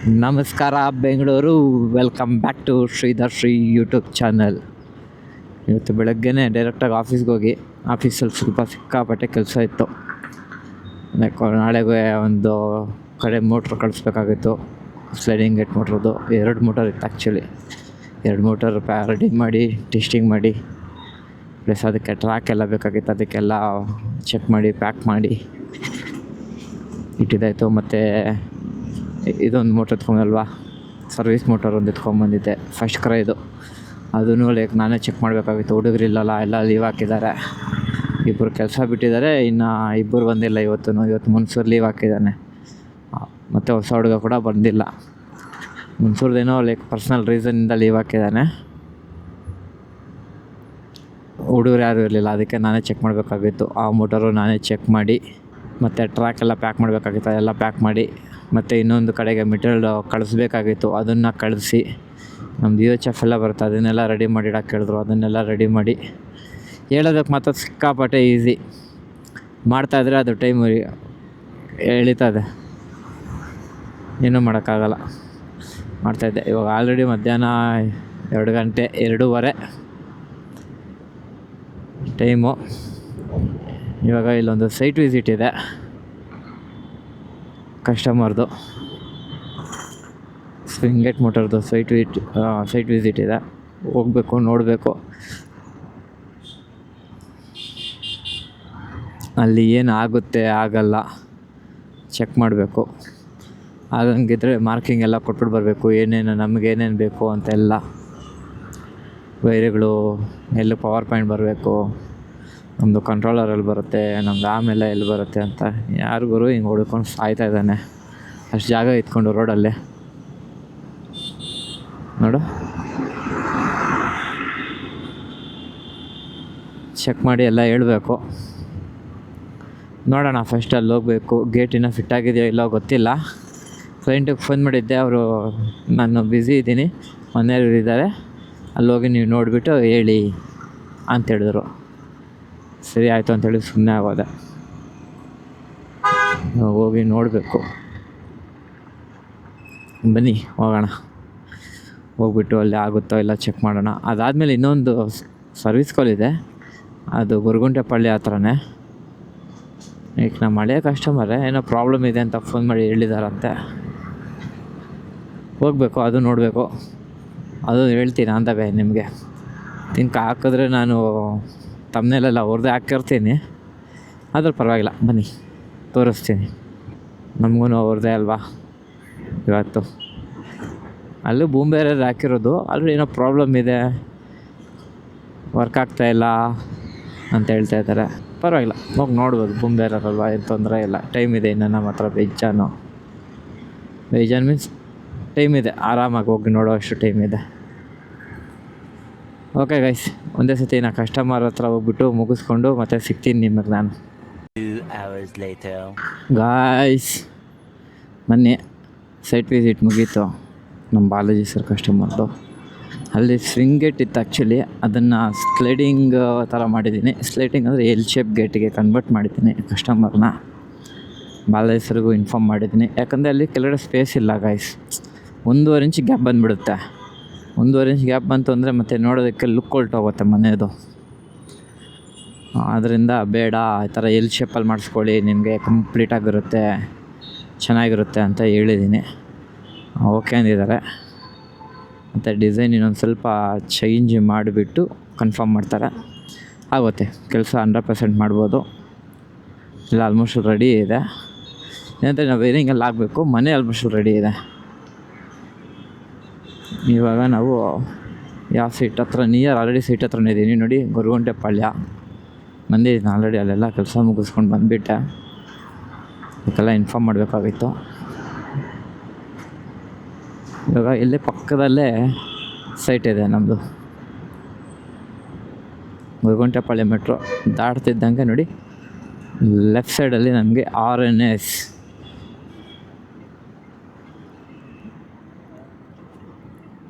ನಮಸ್ಕಾರ Bengaluru, welcome back to Shridhar Shri YouTube channel. ಇವತ್ತು ಬೆಳಗ್ಗೆನೇ ಡೈರೆಕ್ಟಾಗಿ ಆಫೀಸ್ಗೆ ಹೋಗಿ ಆಫೀಸಲ್ಲಿ ಸ್ವಲ್ಪ ಸಿಕ್ಕಾಪಟ್ಟೆ ಕೆಲಸ ಇತ್ತು. ನಾಳೆಗೆ ಒಂದು ಕಡೆ ಮೋಟ್ರ್ ಕಳಿಸ್ಬೇಕಾಗಿತ್ತು, ಸ್ಲೈಡಿಂಗ್ ಗೇಟ್ ಮೋಟ್ರದ್ದು 2 ಮೋಟರ್ ಇತ್ತು. ಆ್ಯಕ್ಚುಲಿ 2 ಮೋಟರ್ ರೆಡಿ ಮಾಡಿ ಟೆಸ್ಟಿಂಗ್ ಮಾಡಿ, ಪ್ಲಸ್ ಅದಕ್ಕೆ ಟ್ರ್ಯಾಕ್ ಎಲ್ಲ ಬೇಕಾಗಿತ್ತು, ಅದಕ್ಕೆಲ್ಲ ಚೆಕ್ ಮಾಡಿ ಪ್ಯಾಕ್ ಮಾಡಿ ಇಟ್ಟಿದ್ದಾಯಿತು. ಮತ್ತು ಇದೊಂದು ಮೋಟ್ರ್ ಎತ್ಕೊಂಡಲ್ವಾ, ಸರ್ವಿಸ್ ಮೋಟರ್ ಒಂದು ಎತ್ಕೊಂಡ್ಬಂದಿದ್ದೆ, ಫಸ್ಟ್ ಕ್ರೈದು. ಅದನ್ನು ಲೈಕ್ ನಾನೇ ಚೆಕ್ ಮಾಡಬೇಕಾಗಿತ್ತು. ಹುಡುಗರಿಲ್ಲಲ್ಲ, ಎಲ್ಲ ಲೀವ್ ಹಾಕಿದ್ದಾರೆ. 2 ಕೆಲಸ ಬಿಟ್ಟಿದ್ದಾರೆ, ಇನ್ನು 2 ಬಂದಿಲ್ಲ. ಇವತ್ತು ಮನ್ಸೂರು ಲೀವ್ ಹಾಕಿದ್ದಾನೆ, ಮತ್ತು ಹೊಸ ಹುಡುಗ ಕೂಡ ಬಂದಿಲ್ಲ. ಮನ್ಸೂರ್ದೇನೋ ಲೈಕ್ ಪರ್ಸ್ನಲ್ ರೀಸನ್ನಿಂದ ಲೀವ್ ಹಾಕಿದ್ದಾನೆ. ಹುಡುಗರು ಯಾರೂ ಇರಲಿಲ್ಲ, ಅದಕ್ಕೆ ನಾನೇ ಚೆಕ್ ಮಾಡಬೇಕಾಗಿತ್ತು. ಆ ಮೋಟರು ನಾನೇ ಚೆಕ್ ಮಾಡಿ, ಮತ್ತು ಟ್ರ್ಯಾಕ್ ಎಲ್ಲ ಪ್ಯಾಕ್ ಮಾಡಬೇಕಾಗಿತ್ತು, ಅದೆಲ್ಲ ಪ್ಯಾಕ್ ಮಾಡಿ, ಮತ್ತು ಇನ್ನೊಂದು ಕಡೆಗೆ ಮೆಟೀರಿಯಲ್ ಕಳಿಸ್ಬೇಕಾಗಿತ್ತು. ಅದನ್ನು ಕಳಿಸಿ, ನಮ್ದು UHF ಎಲ್ಲ ಬರುತ್ತೆ, ಅದನ್ನೆಲ್ಲ ರೆಡಿ ಮಾಡಿ ಇಡೋಕ್ಕೆ ಹೇಳಿದ್ರು. ಅದನ್ನೆಲ್ಲ ರೆಡಿ ಮಾಡಿ, ಹೇಳೋದಕ್ಕೆ ಮಾತ್ರ ಸಿಕ್ಕಾಪಟ್ಟೆ ಈಸಿ. ಮಾಡ್ತಾಯಿದ್ರೆ ಅದು ಟೈಮ್ ಎಳೀತದೆ, ಏನೂ ಮಾಡೋಕ್ಕಾಗಲ್ಲ. ಮಾಡ್ತಾಯಿದ್ದೆ. ಇವಾಗ ಆಲ್ರೆಡಿ ಮಧ್ಯಾಹ್ನ 2 ಗಂಟೆ 2:15 ಟೈಮು. ಇವಾಗ ಇಲ್ಲೊಂದು ಸೈಟ್ ವಿಸಿಟ್ ಇದೆ ಕಸ್ಟಮರ್ದು, ಸ್ವಿಂಗ್ ಗೇಟ್ ಮೋಟರ್ದು ಸೈಟ್ ವಿಸಿಟ್ ಇದೆ. ಹೋಗಬೇಕು, ನೋಡಬೇಕು ಅಲ್ಲಿ ಏನು ಆಗುತ್ತೆ ಆಗಲ್ಲ ಚೆಕ್ ಮಾಡಬೇಕು. ಆಗಂಗಿದ್ರೆ ಮಾರ್ಕಿಂಗ್ ಎಲ್ಲ ಕೊಟ್ಬಿಟ್ಟು ಬರಬೇಕು, ನಮಗೇನೇನು ಬೇಕು ಅಂತೆಲ್ಲ. ವೈರ್ಗಳು ಎಲ್ಲಿ ಪವರ್ ಪಾಯಿಂಟ್ ಬರಬೇಕು, ನಮ್ಮದು ಕಂಟ್ರೋಲರ್ ಎಲ್ಲಿ ಬರುತ್ತೆ, ನಮ್ಮದು ಆಮೇಲೆ ಎಲ್ಲಿ ಬರುತ್ತೆ ಅಂತ ಯಾರಿಗೂ ಹಿಂಗೆ ಹುಡ್ಕೊಂಡು ಸಾಯ್ತಾ ಇದ್ದಾನೆ. ಅಷ್ಟು ಜಾಗ ಇಟ್ಕೊಂಡು ರೋಡಲ್ಲೇ ನೋಡು, ಚೆಕ್ ಮಾಡಿ ಎಲ್ಲ ಹೇಳಬೇಕು. ನೋಡೋಣ, ಫಸ್ಟ್ ಅಲ್ಲಿ ಹೋಗಬೇಕು. ಗೇಟ್ ಇನ್ನೂ ಫಿಟ್ ಆಗಿದೆಯೋ ಇಲ್ಲೋ ಗೊತ್ತಿಲ್ಲ. ಕ್ಲೈಂಟಿಗೆ ಫೋನ್ ಮಾಡಿದ್ದೆ, ಅವರು ನಾನು ಬ್ಯುಸಿ ಇದ್ದೀನಿ, ಮನೆಯವರು ಇದ್ದಾರೆ, ಅಲ್ಲೋಗಿ ನೀವು ನೋಡಿಬಿಟ್ಟು ಹೇಳಿ ಅಂತ ಹೇಳಿದ್ರು. ಸರಿ ಆಯಿತು ಅಂತೇಳಿ ಸುಮ್ಮನೆ ಆಗೋದೆ. ಹೋಗಿ ನೋಡಬೇಕು. ಬನ್ನಿ ಹೋಗೋಣ, ಹೋಗ್ಬಿಟ್ಟು ಅಲ್ಲಿ ಆಗುತ್ತೋ ಇಲ್ಲ ಚೆಕ್ ಮಾಡೋಣ. ಅದಾದಮೇಲೆ ಇನ್ನೊಂದು ಸರ್ವಿಸ್ ಕಾಲ್ ಇದೆ, ಅದು ಗೊರಗುಂಟೆಪಾಳ್ಯ ಹತ್ರನೇ. ಈಗ ನಮ್ಮ ಹಳೆಯ ಕಸ್ಟಮರೇ ಏನೋ ಪ್ರಾಬ್ಲಮ್ ಇದೆ ಅಂತ ಫೋನ್ ಮಾಡಿ ಹೇಳಿದಾರಂತೆ. ಹೋಗಬೇಕು, ಅದು ನೋಡಬೇಕು, ಅದು ಹೇಳ್ತೀನಿ ಅಂದವೆ ನಿಮಗೆ. ಹಾಕಿದ್ರೆ ನಾನು ತಮ್ಮನೇಲೆಲ್ಲ ಅವ್ರದ್ದೇ ಹಾಕಿರ್ತೀನಿ, ಆದರೂ ಪರವಾಗಿಲ್ಲ, ಬನ್ನಿ ತೋರಿಸ್ತೀನಿ. ನಮಗೂ ಅವ್ರದ್ದೇ ಅಲ್ವಾ ಇವತ್ತು. ಅಲ್ಲೂ ಬೇರೆ ಹಾಕಿರೋದು, ಆಲ್ರೆಡಿ ಏನೋ ಪ್ರಾಬ್ಲಮ್ ಇದೆ, ವರ್ಕ್ ಆಗ್ತಾಯಿಲ್ಲ ಅಂತ ಹೇಳ್ತಾ ಇದ್ದಾರೆ. ಪರವಾಗಿಲ್ಲ, ಹೋಗಿ ನೋಡ್ಬೋದು. ಬೇರೆಯವ್ರಲ್ವ, ಏನು ತೊಂದರೆ ಇಲ್ಲ. ಟೈಮ್ ಇದೆ ಇನ್ನು ನಮ್ಮ ಹತ್ರ ಬೇಜಾನು ಮೀನ್ಸ್ ಟೈಮ್ ಇದೆ, ಆರಾಮಾಗಿ ಹೋಗಿ ನೋಡೋ ಅಷ್ಟು ಟೈಮ್ ಇದೆ. ಓಕೆ ಗೈಸ್, ಒಂದೇ ಸತಿ ನಾ ಕಸ್ಟಮರ್ ಹತ್ರ ಹೋಗ್ಬಿಟ್ಟು ಮುಗಿಸ್ಕೊಂಡು ಮತ್ತೆ ಸಿಗ್ತೀನಿ ನಿಮಗೆ ನಾನು. 2 hours later. ಗಾಯ್ಸ್, ಮೊನ್ನೆ ಸೈಟ್ ವಿಸಿಟ್ ಮುಗೀತು ನಮ್ಮ ಬಾಲಾಜಿ ಸರ್ ಕಸ್ಟಮರ್ದು. ಅಲ್ಲಿ ಸ್ವಿಂಗ್ ಗೇಟ್ ಇತ್ತು ಆ್ಯಕ್ಚುಲಿ, ಅದನ್ನು ಸ್ಲೈಡಿಂಗ್ ಥರ ಮಾಡಿದ್ದೀನಿ. ಸ್ಲೈಡಿಂಗ್ ಅಂದರೆ ಎಲ್ ಶೇಪ್ ಗೇಟಿಗೆ ಕನ್ವರ್ಟ್ ಮಾಡಿದ್ದೀನಿ ಕಸ್ಟಮರ್ನ. ಬಾಲಾಜಿ ಸರ್ಗೂ ಇನ್ಫಾರ್ಮ್ ಮಾಡಿದ್ದೀನಿ, ಯಾಕಂದರೆ ಅಲ್ಲಿ ಕೆಳಗಡೆ ಸ್ಪೇಸ್ ಇಲ್ಲ ಗಾಯ್ಸ್. 1.5 ಇಂಚ್ ಗ್ಯಾಪ್ ಬಂದುಬಿಡುತ್ತೆ. 1.5 ಇಂಚ್ ಗ್ಯಾಪ್ ಬಂತು ಅಂದರೆ ಮತ್ತೆ ನೋಡೋದಕ್ಕೆ ಲುಕ್ ಹೊಲ್ಟೋಗುತ್ತೆ ಮನೆಯದು. ಆದ್ದರಿಂದ ಬೇಡ, ಈ ಥರ ಎಲ್ ಶೇಪಲ್ಲಿ ಮಾಡಿಸ್ಕೊಳ್ಳಿ, ನಿಮಗೆ ಕಂಪ್ಲೀಟಾಗಿರುತ್ತೆ, ಚೆನ್ನಾಗಿರುತ್ತೆ ಅಂತ ಹೇಳಿದ್ದೀನಿ. ಓಕೆ ಅಂದಿದ್ದಾರೆ. ಮತ್ತು ಡಿಸೈನ್ ಇನ್ನೊಂದು ಸ್ವಲ್ಪ ಚೇಂಜ್ ಮಾಡಿಬಿಟ್ಟು ಕನ್ಫರ್ಮ್ ಮಾಡ್ತಾರೆ, ಆಗುತ್ತೆ ಕೆಲಸ 100% ಮಾಡ್ಬೋದು. ಇಲ್ಲ ಆಲ್ಮೋಸ್ಟ್ ರೆಡಿ ಇದೆ. ಏನಂದರೆ ನಾವು ವೇರಿಂಗೆಲ್ಲ ಆಗಬೇಕು, ಮನೆ ಆಲ್ಮೋಸ್ಟ್ ರೆಡಿ ಇದೆ. ಇವಾಗ ನಾವು ಯಾವ ಸೈಟ್ ಹತ್ರ ಆಲ್ರೆಡಿ ಸೈಟ್ ಹತ್ರನೇ ಇದ್ದೀನಿ ನೋಡಿ, ಗೊರಗುಂಟೆಪಾಳ್ಯ ಬಂದಿದ್ದೀನಿ ಆಲ್ರೆಡಿ. ಅಲ್ಲೆಲ್ಲ ಕೆಲಸ ಮುಗಿಸ್ಕೊಂಡು ಬಂದುಬಿಟ್ಟೆ, ಅದಕ್ಕೆಲ್ಲ ಇನ್ಫಾರ್ಮ್ ಮಾಡಬೇಕಾಗಿತ್ತು. ಇವಾಗ ಇಲ್ಲೇ ಪಕ್ಕದಲ್ಲೇ ಸೈಟ್ ಇದೆ ನಮ್ಮದು, ಗೊರಗುಂಟೆಪಾಳ್ಯ ಮೆಟ್ರೋ ದಾಟ್ತಿದ್ದಂಗೆ ನೋಡಿ, ಲೆಫ್ಟ್ ಸೈಡಲ್ಲಿ ನಮಗೆ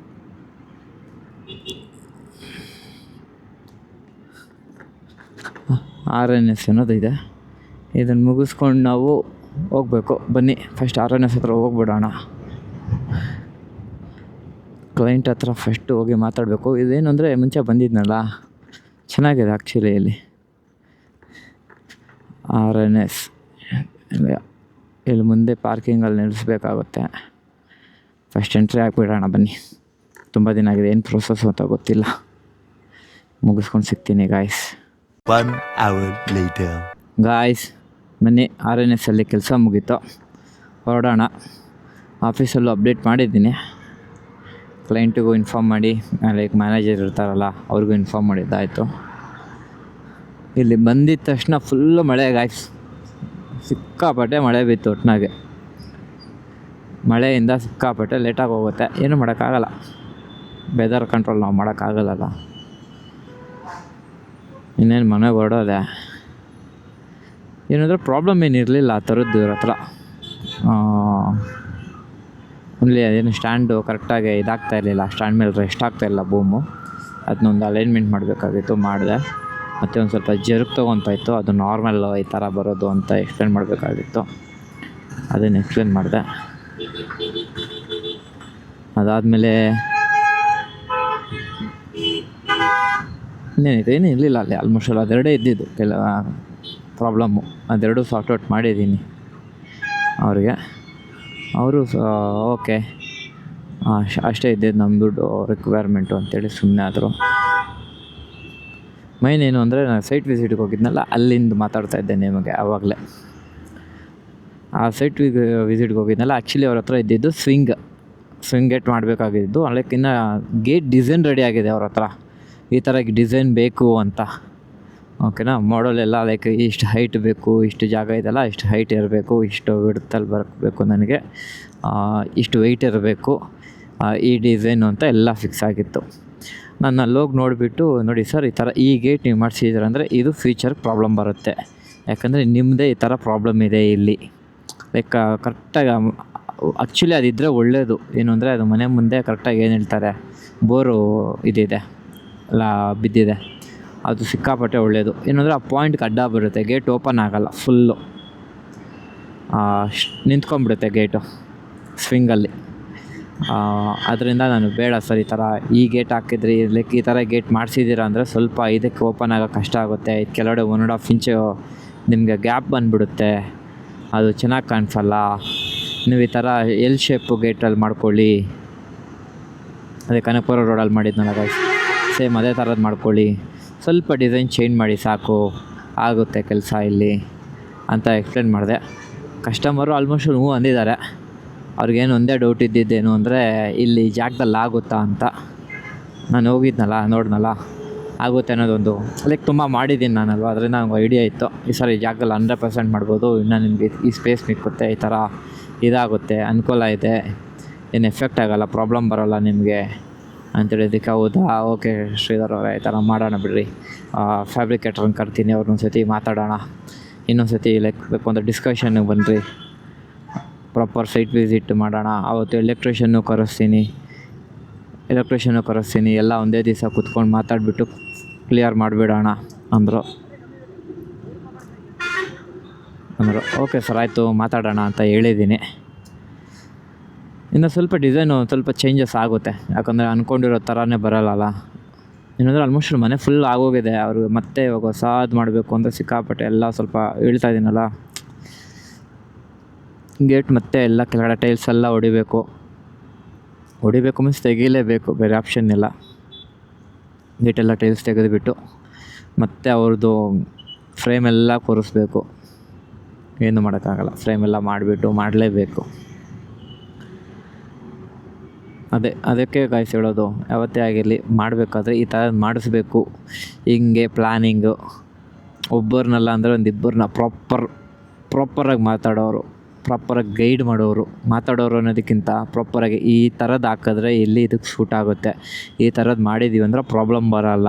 RNS ಅನ್ನೋದು ಇದೆ. ಇದನ್ನು ಮುಗಿಸ್ಕೊಂಡು ನಾವು ಹೋಗಬೇಕು. ಬನ್ನಿ ಫಸ್ಟ್ RNS ಹತ್ರ ಹೋಗ್ಬಿಡೋಣ. ಕ್ಲೈಂಟ್ ಹತ್ರ ಫಸ್ಟು ಹೋಗಿ ಮಾತಾಡಬೇಕು. ಇದೇನು ಅಂದರೆ ಮುಂಚೆ ಬಂದಿದ್ನಲ್ಲ, ಚೆನ್ನಾಗಿದೆ ಆ್ಯಕ್ಚುಲಿ. ಇಲ್ಲಿ RNS ಇಲ್ಲಿ ಮುಂದೆ ಪಾರ್ಕಿಂಗಲ್ಲಿ ನಿಲ್ಲಿಸ್ಬೇಕಾಗುತ್ತೆ. ಫಸ್ಟ್ ಎಂಟ್ರಿ ಹಾಕ್ಬಿಡೋಣ ಬನ್ನಿ. ತುಂಬ ದಿನ ಆಗಿದೆ, ಏನು ಪ್ರೋಸೆಸ್ ಅಂತ ಗೊತ್ತಿಲ್ಲ. ಮುಗಿಸ್ಕೊಂಡು ಸಿಗ್ತೀನಿ ಗಾಯ್ಸ್. 1 hour later. ಗಾಯ್ಸ್ ಬನ್ನಿ, RNS ಅಲ್ಲಿ ಕೆಲಸ ಮುಗೀತು, ಹೊರಡೋಣ. ಆಫೀಸಲ್ಲೂ ಅಪ್ಡೇಟ್ ಮಾಡಿದ್ದೀನಿ, ಕ್ಲೈಂಟಿಗೂ ಇನ್ಫಾರ್ಮ್ ಮಾಡಿ, ಲೈಕ್ ಮ್ಯಾನೇಜರ್ ಇರ್ತಾರಲ್ಲ ಅವ್ರಿಗೂ ಇನ್ಫಾರ್ಮ್ ಮಾಡಿದ್ದಾಯಿತು. ಇಲ್ಲಿ ಬಂದಿದ್ದ ತಕ್ಷಣ ಫುಲ್ಲು ಮಳೆ ಗಾಯ್ಸ್, ಸಿಕ್ಕಾಪಟ್ಟೆ ಮಳೆ ಬಿತ್ತು ಒಟ್ಟಿನಾಗೆ. ಮಳೆಯಿಂದ ಸಿಕ್ಕಾಪಟ್ಟೆ ಲೇಟಾಗಿ ಹೋಗುತ್ತೆ, ಏನೂ ಮಾಡೋಕ್ಕಾಗಲ್ಲ. ವೆದರ್ ಕಂಟ್ರೋಲ್ ನಾವು ಮಾಡೋಕ್ಕಾಗಲ್ಲಲ್ಲ. ಇನ್ನೇನು ಮನೆಗೆ ಹೊರಡೋದೆ. ಏನಂದರೆ ಪ್ರಾಬ್ಲಮ್ ಏನಿರಲಿಲ್ಲ ಆ ಥರದ್ದು ಇವ್ರ ಹತ್ರ. ಓನ್ಲಿ ಅದೇನು ಸ್ಟ್ಯಾಂಡು ಕರೆಕ್ಟಾಗಿ ಇದಾಗ್ತಾ ಇರಲಿಲ್ಲ, ಸ್ಟ್ಯಾಂಡ್ ಮೇಲೆ ರೆಸ್ಟ್ ಆಗ್ತಾಯಿಲ್ಲ ಬೂಮು. ಅದನ್ನೊಂದು ಅಲೈನ್ಮೆಂಟ್ ಮಾಡಬೇಕಾಗಿತ್ತು, ಮಾಡಿದೆ. ಮತ್ತು ಒಂದು ಸ್ವಲ್ಪ ಜರುಗ್ ತೊಗೊತಾ ಇತ್ತು, ಅದು ನಾರ್ಮಲ್ ಈ ಥರ ಬರೋದು ಅಂತ ಎಕ್ಸ್ಪ್ಲೇನ್ ಮಾಡಬೇಕಾಗಿತ್ತು, ಅದನ್ನು ಎಕ್ಸ್ಪ್ಲೇನ್ ಮಾಡಿದೆ. ಅದಾದಮೇಲೆ ಇನ್ನೇನಿದೆ, ಏನೂ ಇರಲಿಲ್ಲ ಅಲ್ಲಿ. ಆಲ್ಮೋಸ್ಟ್ ಅಲ್ಲಿ ಅದೆರಡೇ ಇದ್ದಿದ್ದು ಕೆಲವು ಪ್ರಾಬ್ಲಮ್ಮು, ಅದೆರಡೂ ಸಾರ್ಟ್ ಔಟ್ ಮಾಡಿದ್ದೀನಿ ಅವ್ರಿಗೆ. ಅವರು ಓಕೆ ಅಷ್ಟೇ ಇದ್ದಿದ್ದು ನಮ್ಮ ದುಡ್ಡು ರಿಕ್ವೈರ್ಮೆಂಟು ಅಂತೇಳಿ ಸುಮ್ಮನೆ ಆದರು. ಮೈನ್ ಏನು ಅಂದರೆ ನಾನು ಸೈಟ್ ವಿಸಿಟ್ಗೆ ಹೋಗಿದ್ನಲ್ಲ, ಅಲ್ಲಿಂದ ಮಾತಾಡ್ತಾ ಇದ್ದೆ ನಿಮಗೆ ಆವಾಗಲೇ. ಆ ಸೈಟ್ ವಿಸಿಟ್ಗೆ ಹೋಗಿದ್ನಲ್ಲ, ಆ್ಯಕ್ಚುಲಿ ಅವ್ರ ಹತ್ರ ಇದ್ದಿದ್ದು ಸ್ವಿಂಗ್ ಗೇಟ್ ಮಾಡಬೇಕಾಗಿದ್ದು. ಲೈಕ್ ಇನ್ನು ಗೇಟ್ ಡಿಸೈನ್ ರೆಡಿ ಆಗಿದೆ ಅವ್ರ ಹತ್ರ, ಈ ಥರ ಡಿಸೈನ್ ಬೇಕು ಅಂತ. ಓಕೆನಾ, ಮಾಡಲೆಲ್ಲ ಲೈಕ್ ಇಷ್ಟು ಹೈಟ್ ಬೇಕು, ಇಷ್ಟು ಜಾಗ ಇದೆಲ್ಲ ಇಷ್ಟು ಹೈಟ್ ಇರಬೇಕು, ಇಷ್ಟು ವಿಡ್ತಲ್ಲಿ ಬರಬೇಕು, ನನಗೆ ಇಷ್ಟು ವೆಯ್ಟ್ ಇರಬೇಕು, ಈ ಡಿಸೈನು ಅಂತ ಎಲ್ಲ ಫಿಕ್ಸ್ ಆಗಿತ್ತು. ನಾನು ಅಲ್ಲೋಗಿ ನೋಡಿಬಿಟ್ಟು, ನೋಡಿ ಸರ್ ಈ ಥರ ಈ ಗೇಟ್ ನೀವು ಮಾಡಿಸಿದ್ರೆ ಅಂದರೆ ಇದು ಫ್ಯೂಚರ್ ಪ್ರಾಬ್ಲಮ್ ಬರುತ್ತೆ, ಯಾಕಂದರೆ ನಿಮ್ಮದೇ ಈ ಥರ ಪ್ರಾಬ್ಲಮ್ ಇದೆ ಇಲ್ಲಿ. ಲೈಕ್ ಕರೆಕ್ಟಾಗಿ ಆ್ಯಕ್ಚುಲಿ ಅದಿದ್ದರೆ ಒಳ್ಳೆಯದು. ಏನು ಅಂದರೆ ಅದು ಮನೆ ಮುಂದೆ ಕರೆಕ್ಟಾಗಿ ಏನು ಹೇಳ್ತಾರೆ, ಬೋರು ಇದಿದೆ ಎಲ್ಲ ಬಿದ್ದಿದೆ, ಅದು ಸಿಕ್ಕಾಪಟ್ಟೆ ಒಳ್ಳೆಯದು. ಏನಂದರೆ ಆ ಪಾಯಿಂಟ್ಗೆ ಅಡ್ಡ ಬರುತ್ತೆ, ಗೇಟ್ ಓಪನ್ ಆಗೋಲ್ಲ, ಫುಲ್ಲು ನಿಂತ್ಕೊಂಡ್ಬಿಡುತ್ತೆ ಗೇಟು ಸ್ವಿಂಗಲ್ಲಿ. ಅದರಿಂದ ನಾನು ಬೇಡ ಸರ್ ಈ ಥರ ಈ ಗೇಟ್ ಹಾಕಿದ್ರಿ, ಲೈಕ್ ಈ ಥರ ಗೇಟ್ ಮಾಡಿಸಿದ್ದೀರಾ ಅಂದರೆ ಸ್ವಲ್ಪ ಇದಕ್ಕೆ ಓಪನ್ ಆಗೋಕ್ಕೆ ಕಷ್ಟ ಆಗುತ್ತೆ. ಇದು ಕೆಳಗಡೆ 1.5 ಇಂಚು ನಿಮಗೆ ಗ್ಯಾಪ್ ಬಂದುಬಿಡುತ್ತೆ, ಅದು ಚೆನ್ನಾಗಿ ಕಾಣಿಸಲ್ಲ. ನೀವು ಈ ಥರ ಎಲ್ ಶೇಪು ಗೇಟಲ್ಲಿ ಮಾಡ್ಕೊಳ್ಳಿ, ಅದೇ ಕನಕಪುರ ರೋಡಲ್ಲಿ ಮಾಡಿದ್ನಲ್ಲ ಗೈಸ್, ಸೇಮ್ ಅದೇ ಥರದ್ದು ಮಾಡ್ಕೊಳ್ಳಿ, ಸ್ವಲ್ಪ ಡಿಸೈನ್ ಚೇಂಜ್ ಮಾಡಿ ಸಾಕು, ಆಗುತ್ತೆ ಕೆಲಸ ಇಲ್ಲಿ ಅಂತ ಎಕ್ಸ್ಪ್ಲೇನ್ ಮಾಡಿದೆ. ಕಸ್ಟಮರು ಆಲ್ಮೋಸ್ಟ್ ಹ್ಞೂ ಅಂದಿದ್ದಾರೆ. ಅವ್ರಿಗೇನು ಒಂದೇ ಡೌಟ್ ಇದ್ದಿದ್ದೇನು ಅಂದರೆ ಇಲ್ಲಿ ಜಾಗದಲ್ಲಿ ಆಗುತ್ತಾ ಅಂತ. ನಾನು ಹೋಗಿದ್ನಲ್ಲ, ನೋಡಿದ್ನಲ್ಲ, ಆಗುತ್ತೆ ಅನ್ನೋದೊಂದು ಲೈಕ್ ತುಂಬ ಮಾಡಿದ್ದೀನಿ ನಾನಲ್ವ, ಅದರಿಂದ ನನಗೆ ಐಡಿಯಾ ಇತ್ತು ಈ ಸರಿ ಜಾಗದಲ್ಲಿ 100% ಮಾಡ್ಬೋದು, ಇನ್ನು ನಿಮಗೆ ಈ ಸ್ಪೇಸ್ ಮಿಕ್ಕುತ್ತೆ, ಈ ಥರ ಇದಾಗುತ್ತೆ, ಅನುಕೂಲ ಇದೆ, ಏನು ಎಫೆಕ್ಟ್ ಆಗೋಲ್ಲ, ಪ್ರಾಬ್ಲಮ್ ಬರೋಲ್ಲ ನಿಮಗೆ ಅಂತೇಳಿದ್ದಕ್ಕೆ ಹೌದಾ ಓಕೆ ಶ್ರೀಧರ್ ಅವರೇ ಈ ಥರ ಮಾಡೋಣ ಬಿಡ್ರಿ, ಫ್ಯಾಬ್ರಿಕೇಟ್ರನ್ನ ಕರ್ತೀನಿ, ಅವ್ರನ್ನೊಂದು ಸತಿ ಮಾತಾಡೋಣ, ಇನ್ನೊಂದು ಸತಿ ಲೈಕ್ ಬೇಕು ಅಂದರೆ ಡಿಸ್ಕಷನ್ನಿಗೆ ಬನ್ನಿರಿ, ಪ್ರಾಪರ್ ಸೈಟ್ ವಿಸಿಟ್ ಮಾಡೋಣ, ಅವತ್ತು ಎಲೆಕ್ಟ್ರಿಷನ್ನು ಕರೆಸ್ತೀನಿ, ಎಲ್ಲ ಒಂದೇ ದಿವಸ ಕೂತ್ಕೊಂಡು ಮಾತಾಡಿಬಿಟ್ಟು ಕ್ಲಿಯರ್ ಮಾಡಿಬಿಡೋಣ ಅಂದರು. ಓಕೆ ಸರ್ ಆಯಿತು ಮಾತಾಡೋಣ ಅಂತ ಹೇಳಿದ್ದೀನಿ. ಇನ್ನು ಸ್ವಲ್ಪ ಡಿಸೈನು ಸ್ವಲ್ಪ ಚೇಂಜಸ್ ಆಗುತ್ತೆ, ಯಾಕಂದರೆ ಅಂದ್ಕೊಂಡಿರೋ ಥರನೇ ಬರೋಲ್ಲ. ಏನಂದರೆ ಆಲ್ಮೋಸ್ಟ್ ಮನೆ ಫುಲ್ ಆಗೋಗಿದೆ, ಅವ್ರಿಗೆ ಮತ್ತೆ ಇವಾಗ ಹೊಸಾದು ಮಾಡಬೇಕು ಅಂದರೆ ಸಿಕ್ಕಾಪಟ್ಟೆ ಎಲ್ಲ ಸ್ವಲ್ಪ ಹೇಳ್ತಾ ಇದ್ದೀನಲ್ಲ, ಗೇಟ್ ಮತ್ತೆ ಎಲ್ಲ ಕೆಳಗಡೆ ಟೈಲ್ಸ್ ಎಲ್ಲ ಹೊಡಿಬೇಕು ಮೀನ್ಸ್ ತೆಗೀಲೇಬೇಕು, ಬೇರೆ ಆಪ್ಷನ್ ಇಲ್ಲ. ಗೇಟೆಲ್ಲ ಟೈಲ್ಸ್ ತೆಗೆದುಬಿಟ್ಟು ಮತ್ತು ಅವ್ರದ್ದು ಫ್ರೇಮೆಲ್ಲ ಕೂರಿಸ್ಬೇಕು, ಏನು ಮಾಡೋಕ್ಕಾಗಲ್ಲ, ಫ್ರೇಮೆಲ್ಲ ಮಾಡಲೇಬೇಕು. ಅದಕ್ಕೆ ಗಾಯ್ಸ್ ಹೇಳೋದು, ಯಾವತ್ತೇ ಆಗಿರಲಿ ಮಾಡಬೇಕಾದ್ರೆ ಈ ಥರ ಮಾಡಿಸ್ಬೇಕು. ಹಿಂಗೆ ಪ್ಲ್ಯಾನಿಂಗು, ಒಬ್ಬರನ್ನಲ್ಲ ಅಂದರೆ ಒಂದು ಇಬ್ಬರನ್ನ ಪ್ರಾಪರಾಗಿ ಮಾತಾಡೋರು, ಪ್ರಾಪರಾಗಿ ಗೈಡ್ ಮಾಡೋರು, ಮಾತಾಡೋರು ಅನ್ನೋದಕ್ಕಿಂತ ಪ್ರಾಪರಾಗಿ ಈ ಥರದ್ದು ಹಾಕಿದ್ರೆ ಎಲ್ಲಿ ಇದಕ್ಕೆ ಸೂಟ್ ಆಗುತ್ತೆ, ಈ ಥರದ್ದು ಮಾಡಿದ್ದೀವಿ ಅಂದ್ರೆ ಪ್ರಾಬ್ಲಮ್ ಬರೋಲ್ಲ,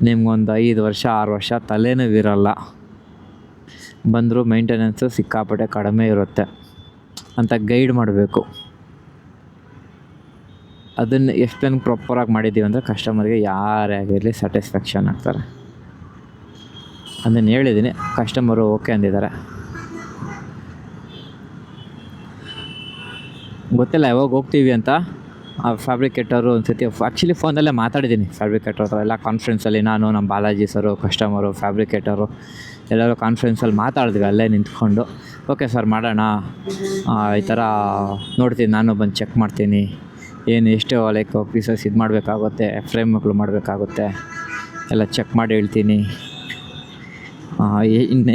ನಿಮ್ಗೊಂದು 5 ವರ್ಷ 6 ವರ್ಷ ತಲೆನೋವಿರಲ್ಲ, ಬಂದರೂ ಮೇಂಟೆನೆನ್ಸು ಸಿಕ್ಕಾಪಟ್ಟೆ ಕಡಿಮೆ ಇರುತ್ತೆ ಅಂತ ಗೈಡ್ ಮಾಡಬೇಕು. ಅದನ್ನು ಎಕ್ಸ್ಪ್ಲೇನ್ ಪ್ರಾಪರಾಗಿ ಮಾಡಿದ್ದೀವಿ ಅಂದರೆ ಕಸ್ಟಮರ್ಗೆ ಯಾರೇ ಆಗಿರಲಿ ಸ್ಯಾಟಿಸ್ಫ್ಯಾಕ್ಷನ್ ಆಗ್ತಾರೆ. ಅದನ್ನು ಹೇಳಿದ್ದೀನಿ, ಕಸ್ಟಮರು ಓಕೆ ಅಂದಿದ್ದಾರೆ. ಗೊತ್ತಿಲ್ಲ ಯಾವಾಗ ಹೋಗ್ತೀವಿ ಅಂತ, ಆ ಫ್ಯಾಬ್ರಿಕೇಟರು ಒಂದು ಸತಿ ಆ್ಯಕ್ಚುಲಿ ಫೋನಲ್ಲೇ ಮಾತಾಡಿದ್ದೀನಿ ಫ್ಯಾಬ್ರಿಕೇಟರ್ ಹತ್ರ ಎಲ್ಲ ಕಾನ್ಫರೆನ್ಸಲ್ಲಿ. ನಾನು ನಮ್ಮ ಬಾಲಾಜಿ ಸರು, ಕಸ್ಟಮರು, ಫ್ಯಾಬ್ರಿಕೇಟರು ಎಲ್ಲರೂ ಕಾನ್ಫರೆನ್ಸಲ್ಲಿ ಮಾತಾಡಿದ್ವಿ ಅಲ್ಲೇ ನಿಂತ್ಕೊಂಡು. ಓಕೆ ಸರ್ ಮಾಡೋಣ, ಈ ಥರ ನೋಡ್ತೀನಿ, ನಾನು ಬಂದು ಚೆಕ್ ಮಾಡ್ತೀನಿ, ಏನು ಎಷ್ಟು ಲೈಕ್ ಪೀಸಸ್ ಇದು ಮಾಡಬೇಕಾಗುತ್ತೆ, ಫ್ರೇಮ್ಗಳು ಮಾಡಬೇಕಾಗುತ್ತೆ, ಎಲ್ಲ ಚೆಕ್ ಮಾಡಿ ಹೇಳ್ತೀನಿ, ಇನ್ನು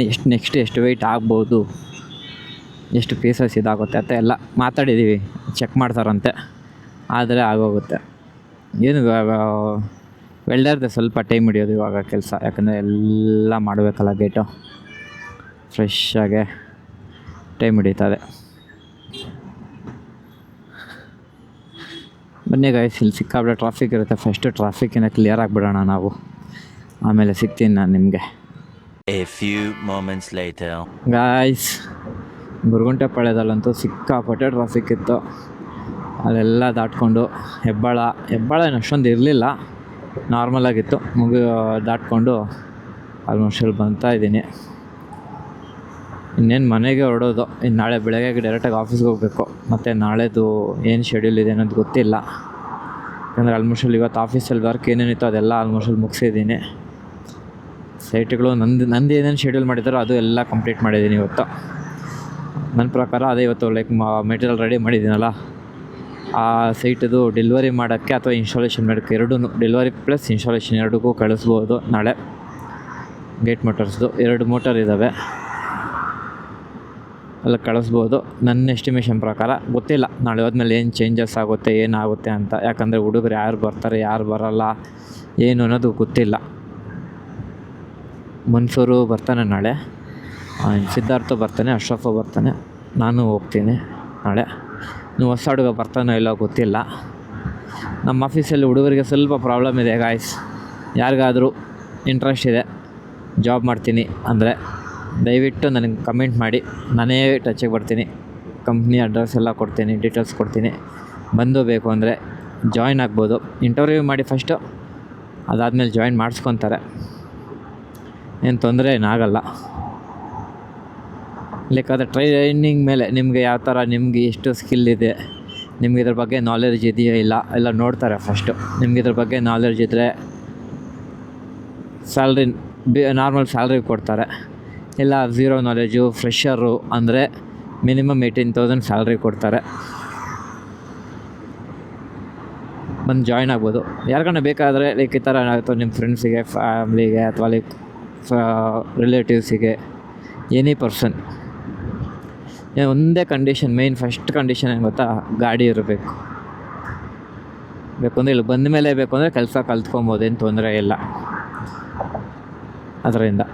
ಎಷ್ಟು ವೆಯ್ಟ್ ಆಗ್ಬೋದು, ಎಷ್ಟು ಪೀಸಸ್ ಇದಾಗುತ್ತೆ ಅಂತ ಎಲ್ಲ ಮಾತಾಡಿದ್ದೀವಿ. ಚೆಕ್ ಮಾಡ್ತಾರಂತೆ, ಆದರೆ ಆಗೋಗುತ್ತೆ. ಏನು ವೆಲ್ಡರ್ದೆ ಸ್ವಲ್ಪ ಟೈಮ್ ಹಿಡಿಯೋದು ಇವಾಗ ಕೆಲಸ, ಯಾಕಂದರೆ ಎಲ್ಲ ಮಾಡಬೇಕಲ್ಲ ಗೇಟು ಫ್ರೆಶ್ಶಾಗೆ ಟೈಮ್ ಹಿಡಿತದೆ. ಬನ್ನಿ ಗೈಸ್, ಇಲ್ಲಿ ಸಿಕ್ಕಾಬಿಟ್ಟೆ ಟ್ರಾಫಿಕ್ ಇರುತ್ತೆ. ಫಸ್ಟು ಟ್ರಾಫಿಕ್ಕಿನ ಕ್ಲಿಯರ್ ಆಗಿಬಿಡೋಣ ನಾವು, ಆಮೇಲೆ ಸಿಗ್ತೀನಿ ನಾನು ನಿಮಗೆ. A few moments later. Guys, ಗುರುಗುಂಟೆಪಾಳ್ಯದಲ್ಲಂತೂ ಸಿಕ್ಕಾಪಟ್ಟೆ ಟ್ರಾಫಿಕ್ ಇತ್ತು. ಅಲ್ಲೆಲ್ಲ ದಾಟ್ಕೊಂಡು ಹೆಬ್ಬಾಳ ಏನು ಅಷ್ಟೊಂದು ಇರಲಿಲ್ಲ, ನಾರ್ಮಲಾಗಿತ್ತು. ದಾಟ್ಕೊಂಡು ಆಲ್ಮೋಸ್ಟ್ ಅಲ್ಲಿ ಬರ್ತಾ ಇದ್ದೀನಿ. ಇನ್ನೇನು ಮನೆಗೆ ಹೊರಡೋದು. ಇನ್ನು ನಾಳೆ ಬೆಳಗ್ಗೆ ಡೈರೆಕ್ಟಾಗಿ ಆಫೀಸ್ಗೆ ಹೋಗಬೇಕು. ಮತ್ತು ನಾಳೆದು ಏನು ಶೆಡ್ಯೂಲ್ ಇದೆ ಅನ್ನೋದು ಗೊತ್ತಿಲ್ಲ, ಯಾಕಂದರೆ ಆಲ್ಮೋಸ್ಟಲ್ಲಿ ಇವತ್ತು ಆಫೀಸಲ್ಲಿ ವರ್ಕ್ ಏನೇನಿತ್ತು ಅದೆಲ್ಲ ಆಲ್ಮೋಸ್ಟಲ್ಲಿ ಮುಗಿಸಿದ್ದೀನಿ. ಸೈಟ್ಗಳು ನಂದು ಏನೇನು ಶೆಡ್ಯೂಲ್ ಮಾಡಿದ್ದಾರೋ ಅದು ಎಲ್ಲ ಕಂಪ್ಲೀಟ್ ಮಾಡಿದ್ದೀನಿ ಇವತ್ತು. ನನ್ನ ಪ್ರಕಾರ ಅದೇ ಇವತ್ತು ಲೈಕ್ ಮೆಟೀರಿಯಲ್ ರೆಡಿ ಮಾಡಿದ್ದೀನಲ್ಲ, ಆ ಸೈಟದು ಡೆಲಿವರಿ ಮಾಡೋಕ್ಕೆ ಅಥವಾ ಇನ್ಸ್ಟಾಲೇಷನ್ ಮಾಡೋಕ್ಕೆ ಎರಡೂ, ಡೆಲಿವರಿ ಪ್ಲಸ್ ಇನ್ಸ್ಟಾಲೇಷನ್ ಎರಡಕ್ಕೂ ಕಳಿಸ್ಬೋದು ನಾಳೆ. ಗೇಟ್ ಮೋಟರ್ಸ್ದು 2 ಮೋಟರ್ ಇದ್ದಾವೆ, ಎಲ್ಲ ಕಳಿಸ್ಬೋದು. ನನ್ನ ಎಸ್ಟಿಮೇಷನ್ ಪ್ರಕಾರ ಗೊತ್ತಿಲ್ಲ, ನಾಳೆ ಹೋದ್ಮೇಲೆ ಏನು ಚೇಂಜಸ್ ಆಗುತ್ತೆ ಏನಾಗುತ್ತೆ ಅಂತ. ಯಾಕಂದರೆ ಹುಡುಗರು ಯಾರು ಬರ್ತಾರೆ ಯಾರು ಬರೋಲ್ಲ ಏನು ಅನ್ನೋದು ಗೊತ್ತಿಲ್ಲ. ಮನ್ಸೂರು ಬರ್ತಾನೆ ನಾಳೆ, ಸಿದ್ಧಾರ್ಥ ಬರ್ತಾನೆ, ಅಶ್ರಫ್ ಬರ್ತಾನೆ, ನಾನು ಹೋಗ್ತೀನಿ ನಾಳೆ. ನೀವು ಹೊಸ ಹುಡುಗ ಬರ್ತಾನೋ ಇಲ್ಲ ಗೊತ್ತಿಲ್ಲ. ನಮ್ಮ ಆಫೀಸಲ್ಲಿ ಹುಡುಗರಿಗೆ ಸ್ವಲ್ಪ ಪ್ರಾಬ್ಲಮ್ ಇದೆ ಗಾಯ್ಸ್. ಯಾರಿಗಾದರೂ ಇಂಟ್ರೆಸ್ಟ್ ಇದೆ ಜಾಬ್ ಮಾಡ್ತೀನಿ ಅಂದರೆ ದಯವಿಟ್ಟು ನನಗೆ ಕಮೆಂಟ್ ಮಾಡಿ, ನಾನೇ ಟಚ್ಗೆ ಬರ್ತೀನಿ. ಕಂಪ್ನಿ ಅಡ್ರೆಸ್ ಎಲ್ಲ ಕೊಡ್ತೀನಿ, ಡೀಟೇಲ್ಸ್ ಕೊಡ್ತೀನಿ. ಬಂದು ಬೇಕು ಅಂದರೆ ಜಾಯ್ನ್ ಆಗ್ಬೋದು. ಇಂಟರ್ವ್ಯೂ ಮಾಡಿ ಫಸ್ಟು, ಅದಾದಮೇಲೆ ಜಾಯ್ನ್ ಮಾಡಿಸ್ಕೊತಾರೆ, ಏನು ತೊಂದರೆ ಏನಾಗಲ್ಲ. ಬೇಕಾದರೆ ಟ್ರೈನಿಂಗ್ ಮೇಲೆ ನಿಮಗೆ ಯಾವ ಥರ, ನಿಮಗೆ ಎಷ್ಟು ಸ್ಕಿಲ್ ಇದೆ, ನಿಮ್ಗೆ ಇದ್ರ ಬಗ್ಗೆ ನಾಲೆಡ್ಜ್ ಇದೆಯಾ ಇಲ್ಲ ಎಲ್ಲ ನೋಡ್ತಾರೆ ಫಸ್ಟು. ನಿಮ್ಗೆ ಇದ್ರ ಬಗ್ಗೆ ನಾಲೆಡ್ಜ್ ಇದ್ದರೆ ಸ್ಯಾಲ್ರಿ ನಾರ್ಮಲ್ ಸ್ಯಾಲ್ರಿ ಕೊಡ್ತಾರೆ. ಇಲ್ಲ ಝೀರೋ ನಾಲೆಜು ಫ್ರೆಷರು ಅಂದರೆ ಮಿನಿಮಮ್ 18,000 ಸ್ಯಾಲ್ರಿ ಕೊಡ್ತಾರೆ. ಬಂದು ಜಾಯ್ನ್ ಆಗ್ಬೋದು. ಯಾರಿಗಾನ ಬೇಕಾದರೆ ಲೈಕ್ ಈ ಥರ ಅಥವಾ ನಿಮ್ಮ ಫ್ರೆಂಡ್ಸಿಗೆ, ಫ್ಯಾಮ್ಲಿಗೆ, ಅಥವಾ ಲೈಕ್ ರಿಲೇಟಿವ್ಸಿಗೆ, ಎನಿ ಪರ್ಸನ್. ಒಂದೇ ಕಂಡೀಷನ್, ಮೇಯ್ನ್ ಫಸ್ಟ್ ಕಂಡೀಷನ್ ಏನು ಗೊತ್ತಾ, ಗಾಡಿ ಇರಬೇಕು. ಅಂದರೆ ಇಲ್ಲಿ ಬಂದ ಮೇಲೆ ಬೇಕು ಅಂದರೆ ಕೆಲಸ ಕಲ್ತ್ಕೊಬೋದು, ಏನು ತೊಂದರೆ ಇಲ್ಲ ಅದರಿಂದ.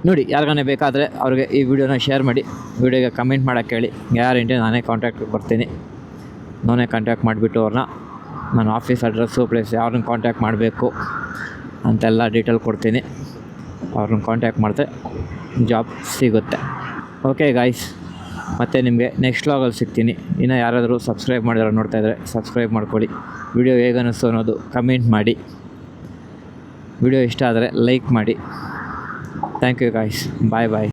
ನೋಡಿ, ಯಾರಿಗಾನೆ ಬೇಕಾದರೆ ಅವ್ರಿಗೆ ಈ ವಿಡಿಯೋನ ಶೇರ್ ಮಾಡಿ, ವಿಡಿಯೋಗೆ ಕಮೆಂಟ್ ಮಾಡೋಕ್ಕೆ ಹೇಳಿ. ಗ್ಯಾರಂಟಿ ನಾನೇ ಕಾಂಟ್ಯಾಕ್ಟ್ ಬರ್ತೀನಿ. ನಾನೇ ಕಾಂಟ್ಯಾಕ್ಟ್ ಮಾಡಿಬಿಟ್ಟು ಅವ್ರನ್ನ ನಾನು ಆಫೀಸ್ ಅಡ್ರೆಸ್ಸು ಪ್ಲೇಸ್ ಯಾರನ್ನ ಕಾಂಟ್ಯಾಕ್ಟ್ ಮಾಡಬೇಕು ಅಂತೆಲ್ಲ ಡೀಟೇಲ್ ಕೊಡ್ತೀನಿ. ಅವ್ರನ್ನ ಕಾಂಟ್ಯಾಕ್ಟ್ ಮಾಡಿದ್ರೆ ಜಾಬ್ ಸಿಗುತ್ತೆ. ಓಕೆ ಗಾಯ್ಸ್, ಮತ್ತು ನಿಮಗೆ ನೆಕ್ಸ್ಟ್ ವ್ಲಾಗಲ್ಲಿ ಸಿಗ್ತೀನಿ. ಇನ್ನು ಯಾರಾದರೂ ಸಬ್ಸ್ಕ್ರೈಬ್ ಮಾಡಿರೋ ನೋಡ್ತಾಯಿದ್ರೆ ಸಬ್ಸ್ಕ್ರೈಬ್ ಮಾಡ್ಕೊಳ್ಳಿ. ವಿಡಿಯೋ ಹೇಗೆ ಅನ್ನಿಸ್ತು ಅನ್ನೋದು ಕಮೆಂಟ್ ಮಾಡಿ. ವಿಡಿಯೋ ಇಷ್ಟ ಆದರೆ ಲೈಕ್ ಮಾಡಿ. Thank you guys, bye bye.